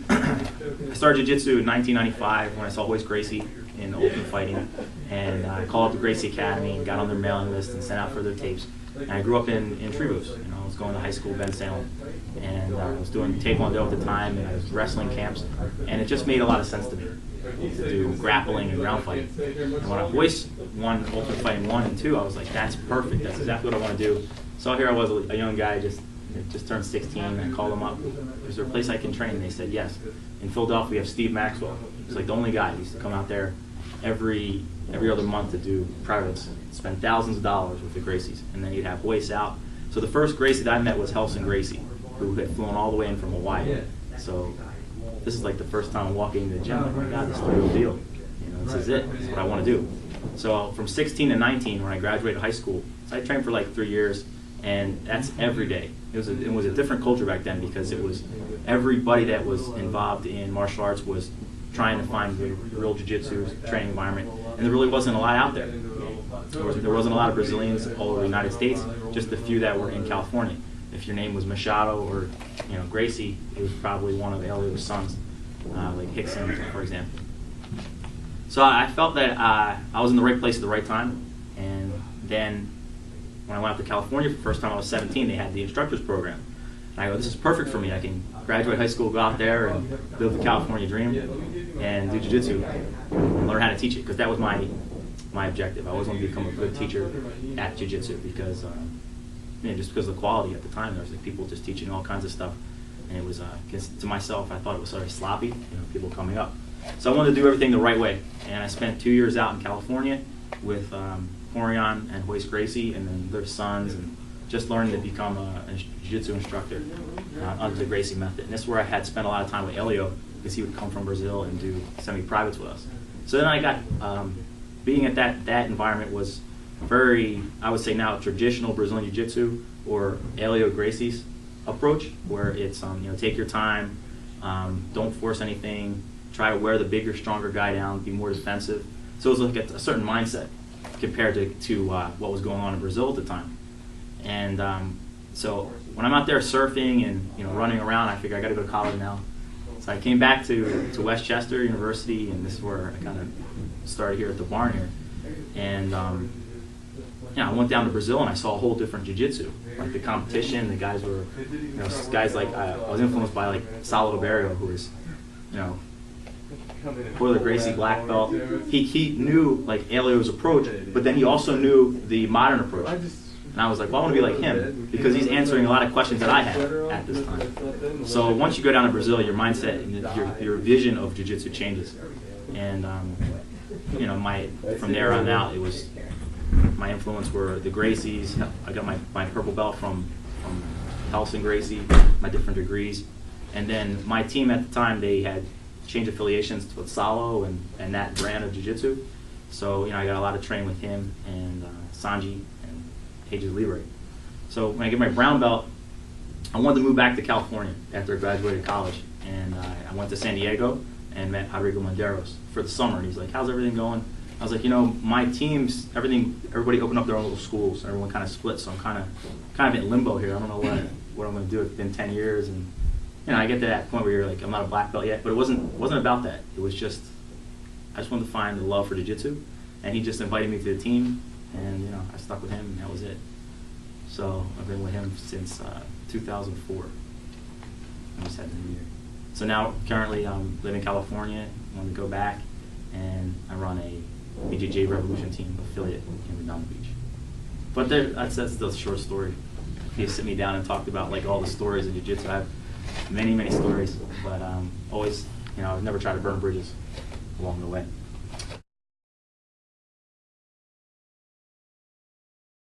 I started jiu-jitsu in 1995 when I saw Royce Gracie in Ultimate Fighting, and I called up the Gracie Academy and got on their mailing list and sent out for their tapes. And I grew up in Tribus. You know, I was going to high school, Ben Salem, and I was doing Taekwondo at the time, and I was wrestling camps, and it just made a lot of sense to me to do grappling and ground fighting. And when Royce won Ultimate Fighting 1 and 2, I was like, that's perfect. That's exactly what I want to do. So here I was, a young guy, just turned 16, and I called them up. Is there a place I can train? And they said yes. In Philadelphia, we have Steve Maxwell. He's like the only guy. He used to come out there every other month to do privates, spend thousands of dollars with the Gracies, and then he'd have Royce out. So the first Gracie that I met was Helson Gracie, who had flown all the way in from Hawaii. So this is like the first time I'm walking into the gym. I'm like, oh my God, this is the real deal. You know, this is it. This is what I want to do. So from 16 to 19, when I graduated high school, so I trained for like 3 years, and that's every day. It was a different culture back then because it was everybody that was involved in martial arts was trying to find the real jiu-jitsu training environment, and there really wasn't a lot out there. There wasn't a lot of Brazilians all over the United States, just a few that were in California. If your name was Machado or Gracie, it was probably one of Elio's sons, like Hickson, for example. So I felt that I was in the right place at the right time, and then when I went out to California for the first time, I was 17, they had the instructors program. And I go, this is perfect for me. I can graduate high school, go out there and build the California dream and do jiu-jitsu and learn how to teach it, because that was my objective. I always wanted to become a good teacher at jiu-jitsu because, just because of the quality at the time. There was like people just teaching all kinds of stuff, and it was, to myself, I thought it was sort of sloppy, people coming up. So I wanted to do everything the right way, and I spent 2 years out in California with Horion and Royce Gracie and then their sons, and just learning to become a jiu-jitsu instructor under the Gracie method. And this is where I had spent a lot of time with Elio, because he would come from Brazil and do semi-privates with us. So then I got, being at that environment was very, I would say now, traditional Brazilian Jiu-Jitsu, or Elio Gracie's approach, where it's, take your time, don't force anything, try to wear the bigger, stronger guy down, be more defensive. So it was like a certain mindset compared to what was going on in Brazil at the time. And so when I'm out there surfing and running around, I figure I got to go to college now. So I came back to Westchester University, and this is where I kind of started here at the barn here. And I went down to Brazil and I saw a whole different jiu-jitsu. Like the competition, the guys were, guys like, I was influenced by like Saulo Barrio, who was, Royce Gracie black belt. He knew like Elio's approach, but then he also knew the modern approach. And I was like, well, I want to be like him, because he's answering a lot of questions that I had at this time. So once you go down to Brazil, your mindset and your vision of jiu-jitsu changes. And from there on out, it was, my influence were the Gracies. I got my purple belt from Helson Gracie, my different degrees. And then my team at the time, they had changed affiliations with Saulo and that brand of jiu-jitsu. So I got a lot of training with him and Sanji and Pages Libre. So when I get my brown belt, I wanted to move back to California after I graduated college. And I went to San Diego and met Rodrigo Monderos for the summer. And he's like, how's everything going? I was like, my teams, everybody opened up their own little schools. And everyone kind of split, so I'm kind of in limbo here. I don't know what I'm going to do. It's been 10 years, and I get to that point where you're like, I'm not a black belt yet. But it wasn't about that. It was just, I just wanted to find the love for jiu-jitsu, and he just invited me to the team, and I stuck with him, and that was it. So I've been with him since 2004. I just had the new year. So now, currently, I live in California. I want to go back, and I run a BJJ Revolution team affiliate in Redondo Beach. But that's the short story. If you sit me down and talked about like all the stories of jiu-jitsu, I have many stories, but always, I've never tried to burn bridges along the way.